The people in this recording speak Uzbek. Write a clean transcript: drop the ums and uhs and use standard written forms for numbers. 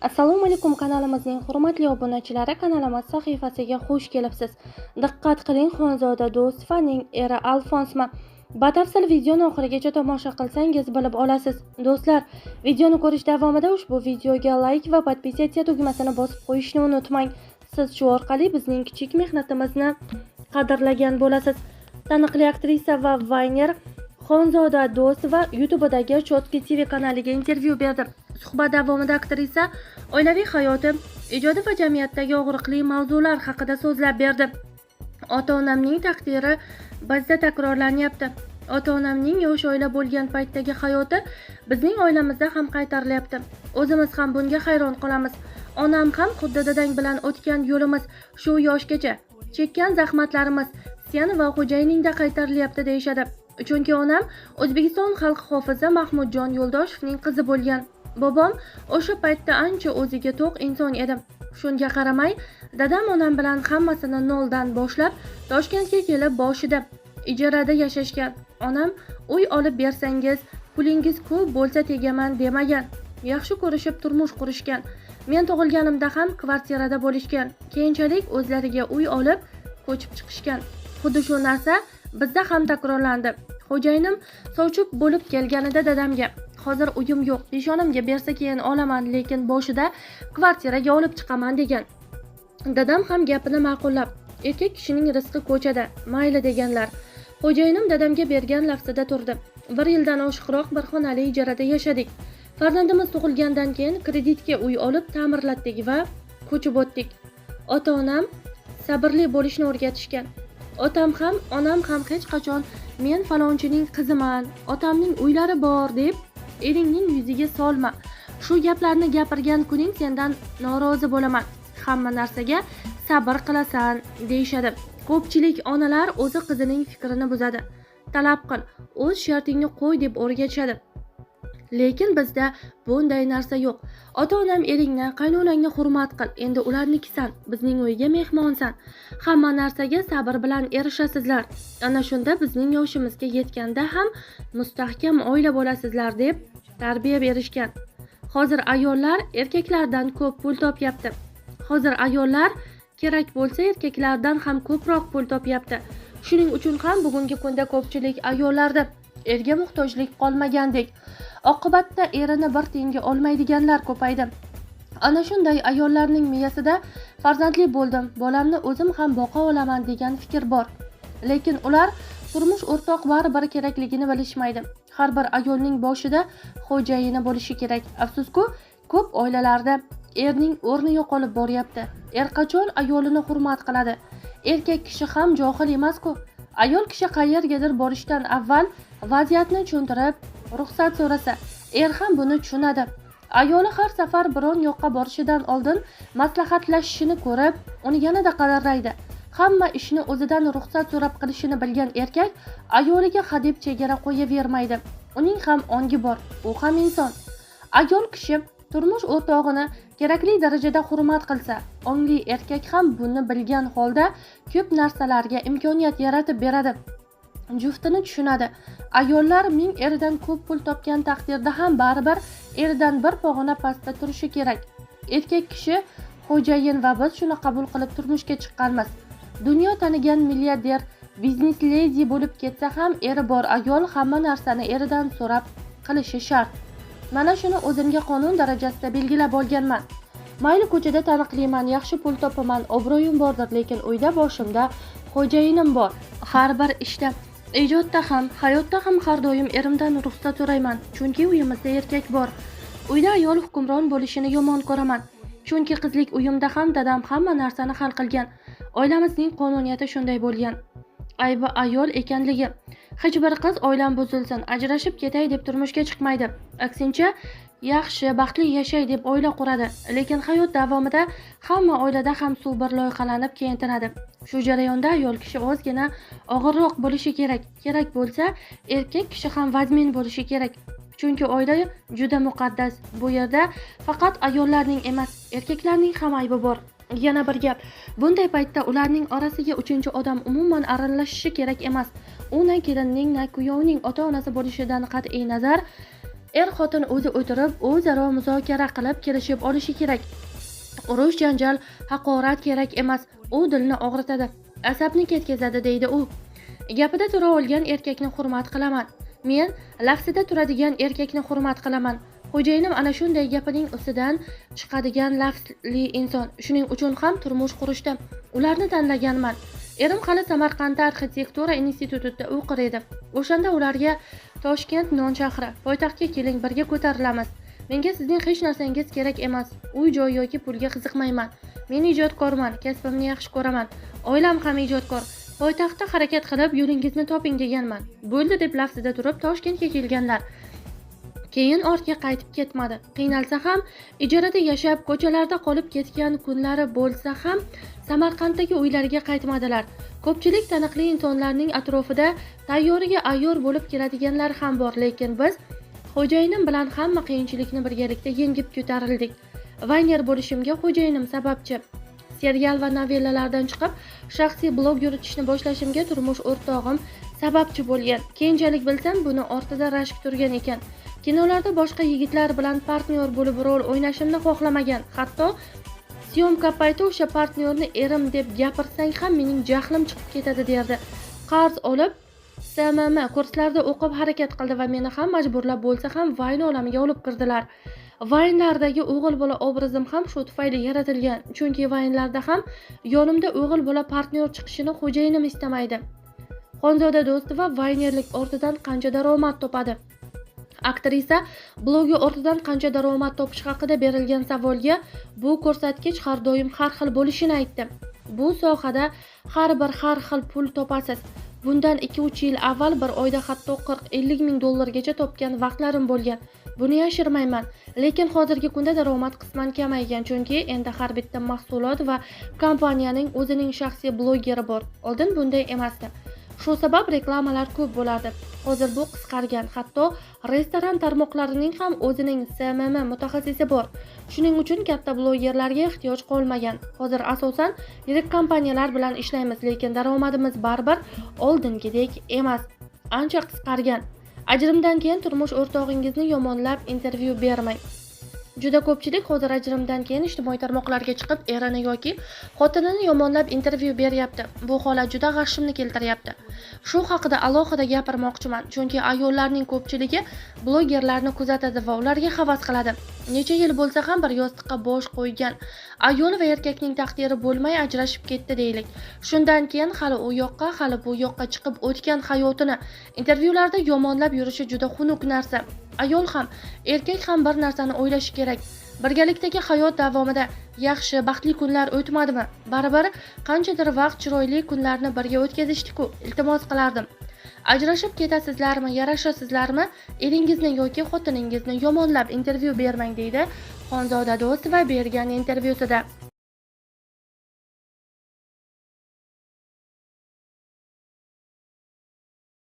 Assalomu alaykum, kanalimizning hurmatli obunachilari, kanalimiz sahifasiga xush kelibsiz. Diqqat qiling, Xonzoda Do'stovaning eri Alfonsma. Batafsil videoni oxirigacha tomosha qilsangiz bilib olasiz. Do'stlar, videoni ko'rish davomida ushbu videoga like va podpisatsiya tugmasini bosib qo'yishni unutmang. Siz shu orqali bizning kichik mehnatimizni qadrlagan bo'lasiz. Taniqli aktrisa va vayner Xonzoda Do'stova YouTube'dagi Chotki TV kanaliga intervyu berdi. Suhbat davomida aktrisa oilaviy hayoti, ijodi va jamiyatdagi og'riqli mavzular haqida so'zlab berdi. Ota-onamning taqdiri bizda takrorlanyapti. Ota-onamning yosh oila bo'lgan paytdagi hayoti bizning oilamizda ham qaytarilyapti. O'zimiz ham bunga hayron qolamiz. Onam ham xuddi dadang bilan o'tgan yo'limiz, shu yoshgacha chekkan zahmatlarimiz sen va xo'jayiningda qaytarilyapti deyishadi. Chunki onam O'zbekiston xalq hofizi Mahmudjon Yo'ldoshevning qizi bo'lgan. Bobom o'sha paytda ancha o'ziga to'q inson edi. Shunga qaramay, dadam onam bilan hammasini noldan boshlab Toshkentga kelib boshida ijarada yashashgan. Onam uy olib bersangiz, pulingiz ko'p bo'lsa tegaman demagan. Yaxshi ko'rishib turmush qurishgan. Men tug'ilganimda ham kvartirada bo'lishgan. Keyinchalik o'zlariga uy olib ko'chib chiqishgan. Xuddi shu narsa bizda ham takrorlandi. Xo'jayinim sovchib bo'lib kelganida dadamga hozir uyim yo'q, peshonamga bersa keyin olaman, lekin boshida kvartiraga olib chiqaman degan. Dadam ham gapini ma'qullab, erkak kishining rizqi ko'chada, mayli deganlar. Xo'jayinim dadamga bergan lafzida turdi. 1 yildan oshiqroq bir xonali ijarada yashadik. Farzandimiz tug'ilgandan keyin kreditga uy olib ta'mirlatdik va ko'chib o'tdik. Ota-onam sabrli bo'lishni o'rgatishgan. Otam ham, onam ham hech qachon men falonchining qiziman, otamning uylari bor deb eringning yuziga solma. Shu gaplarni gapirgan kuning sendan norozi bo'laman. Hamma narsaga sabr qilasan deyshadi. Ko'pchilik onalar o'zi qizining fikrini buzadi. Talab qil, o'z shartingni qo'y deb o'rgatishadi. Lekin bizda bunday narsa yo'q. Ota-onam eringni, qaynonangni hurmat qil. Endi ularnikisan, bizning uyga mehmonsan. Hamma narsaga sabr bilan erishasizlar. Ana shunda bizning yoshimizga yetganda ham mustahkam oila bo'lasizlar deb tarbiya berishgan. Hozir ayollar erkaklardan ko'p pul topyapti. Hozir ayollar kerak bo'lsa erkaklardan ham ko'proq pul topyapti. Shuning uchun ham bugungi kunda ko'pchilik ayollarda erga muhtojlik qolmagandek. Oqibatda erini bir tiyinga olmaydiganlar ko'paydi. Ana shunday ayollarning miyasida farzandli bo'ldim, bolamni o'zim ham boqa olaman degan fikr bor. Lekin ular turmush o'rtoq baribir kerakligini bilishmaydi. Har bir ayolning boshida xo'jayini bo'lishi kerak. Afsuski, ko'p oilalarda erning o'rni yo'qolib boryapti. Er qachon ayolini hurmat qiladi? Erkak kishi ham johil emas-ku. Ayol kishi qayergadir borishdan avval vaziyatni tushuntirib, ruxsat so'rasa, er ham buni tushunadi. Ayoli har safar biron yoqqa borishidan oldin maslahatlashishini ko'rib, uni yanada qadrlaydi. Hamma ishni o'zidan ruxsat so'rab qilishini bilgan erkak ayoliga hadeb chegara qo'yavermaydi. Uning ham ongi bor, u ham inson. Ayol kishi turmush o'rtog'ini kerakli darajada hurmat qilsa, ongli erkak ham buni bilgan holda ko'p narsalarga imkoniyat yaratib beradi. Juftini tushunadi. Ayollar ming eridan ko'p pul topgan taqdirda ham baribir eridan bir pog'ona pastda turishi kerak. Erkak kishi xo'jayin va biz shuni qabul qilib turmushga chiqqanmiz. Dunyo tanigan milliarder, biznes ledi bo'lib ketsa ham eri bor ayol hamma narsani eridan so'rab qilishi shart. Mana shuni o'zimga qonun darajasida belgilab olganman. Mayli ko'chada taniqliman, yaxshi pul topaman, obro'yim bordir, lekin uyda boshimda xo'jayinim bor. Har bir ishda, ijodda ham, hayotda ham har doim erimdan ruxsat so'rayman, chunki uyimizda erkak bor. Uyda ayol hukmron bo'lishini yomon ko'raman, chunki qizlik uyimda ham dadam hamma narsani hal qilgan. Oilamizning qonuniyati shunday bo'lgan. Aybi ayol ekanligi. Hech bir qiz oilam buzilsin, ajrashib ketay deb turmushga chiqmaydi. Aksincha, yaxshi, baxtli yashay deb oila quradi. Lekin hayot davomida hamma oilada ham suv bir loyihalanib keyintinadi. Shu jarayonda ayol kishi ozgina og'irroq bo'lishi kerak. Kerak bo'lsa, erkak kishi ham vazmin bo'lishi kerak. Chunki oila juda muqaddas. Bu yerda faqat ayollarning emas, erkaklarning ham aybi bor. Yana bir gap, bunday paytda ularning orasiga 3-chi odam umuman aralashishi kerak emas. U na kelinning, na kuyovning ota-onasi bo'lishidan qat'iy nazar Er xotin o'zi o'tirib, o'zaro muzokara qilib kelishib olishi kerak. Urush, janjal, haqorat kerak emas. U dilni og'ritadi, asabni ketkazadi, deydi u. Gapida tura olgan erkakni hurmat qilaman. Men lafzida turadigan erkakni hurmat qilaman. Xo'jayinim ana shunday gapining ustidan chiqadigan lafzli inson. Shuning uchun ham turmush qurishda ularni tanlaganman. Erim hali Samarqandda arxitektura institutida o'qir edi. O'shanda ularga Toshkent non shahri, poytaxtga keling, birga ko'tarilamiz. Menga sizning hech narsangiz kerak emas. Uy joy yoki pulga qiziqmayman. Men ijodkorman, kasbimni yaxshi ko'raman. Oilam ham ijodkor. Poytaxtda harakat qilib yo'lingizni toping deganman. Bo'ldi deb lafzida turib Toshkentga kelganlar. Keyin ortga qaytib ketmadi. Qiynalsa ham, ijarada yashab, ko'chalarda qolib ketgan kunlari bo'lsa ham Samarqanddagi uylariga qaytmadilar. Ko'pchilik taniqli insonlarning atrofida tayyoriga ayyor bo'lib keladiganlar ham bor, lekin biz xo'jayinim bilan hamma qiyinchilikni birgalikda yengib ko'tarildik. Vayner bo'lishimga xo'jayinim sababchi. Serial va novellalardan chiqib, shaxsiy blog yuritishni boshlashimga turmush o'rtog'im sababchi bo'lgan. Keyinchalik bilsam, buni ortida rashk turgan ekan. Kinolarda boshqa yigitlar bilan partnyor bo'lib rol o'ynashimni xohlamagan. Hatto syomka payti o'sha partnyorni erim deb gapirsang ham mening jahlim chiqib ketadi derdi. Qarz olib, SMM kurslarda o'qib harakat qildi va meni ham majburlab bo'lsa ham Vine olamiga olib kirdilar. Vine'lardagi o'g'il bola obrazim ham shu tufayli yaratilgan. Chunki Vine'larda ham yonimda o'g'il bola partnyor chiqishini xo'jayinim istamaydi. Xonzoda Do'stova Vinerlik ortidan qancha daromad topadi? Aktrisa blogi ortidan qancha daromad topish haqida berilgan savolga bu ko'rsatkich har doim har xil bo'lishini aytdi. Bu sohada har xil pul topasiz. Bundan 2-3 yil avval bir oyda hatto 40-50 ming dollargacha topgan vaqtlarim bo'lgan. Buni yashirmayman. Lekin hozirgi kunda daromad qisman kamaygan, chunki endi har bitta mahsulot va kompaniyaning o'zining shaxsiy blogeri bor. Oldin bunday emasdi. Shu sabab reklamalar ko'p bo'lardi. Hozir bu qisqargan. Hatto restoran tarmoqlarining ham o'zining SMM mutaxassisi bor. Shuning uchun katta blogerlarga ehtiyoj qolmagan. Hozir asosan yirik kompaniyalar bilan ishlaymiz, lekin daromadimiz baribir oldingidek emas. Ancha qisqargan. Ajrimdan keyin turmush o'rtog'ingizni yomonlab intervyu bermang. Juda ko'pchilik hozir ajrimdan keyin ijtimoiy tarmoqlarga chiqib, erini yoki xotinini yomonlab intervyu beryapti. Bu holat juda g'ashimni keltiryapti. Shu haqida alohida gapirmoqchiman, chunki ayollarning ko'pchiligi blogerlarni kuzatadi va ularga havas qiladi. Necha yil bo'lsa ham bir yostiqqa bosh qo'ygan ayol va erkakning taqdiri bo'lmay ajrashib ketdi deylik. Shundan keyin hali u yoqqa, hali bu yoqqa chiqib o'tgan hayotini intervyularda yomonlab yurishi juda xunuk narsa. Ayol ham, erkak ham bir narsani o'ylashi kerak. Birgalikdagi hayot davomida yaxshi, baxtli kunlar o'tmadimi? Baribir qanchadir vaqt chiroyli kunlarni birga o'tkazishdi-ku. Iltimos qilardim. Ajrashib ketasizlarmi, yarashasizlarmi? Eringizni yoki xotiningizni yomonlab intervyu bermang, deydi Xonzoda Do'stova bergan intervyusida.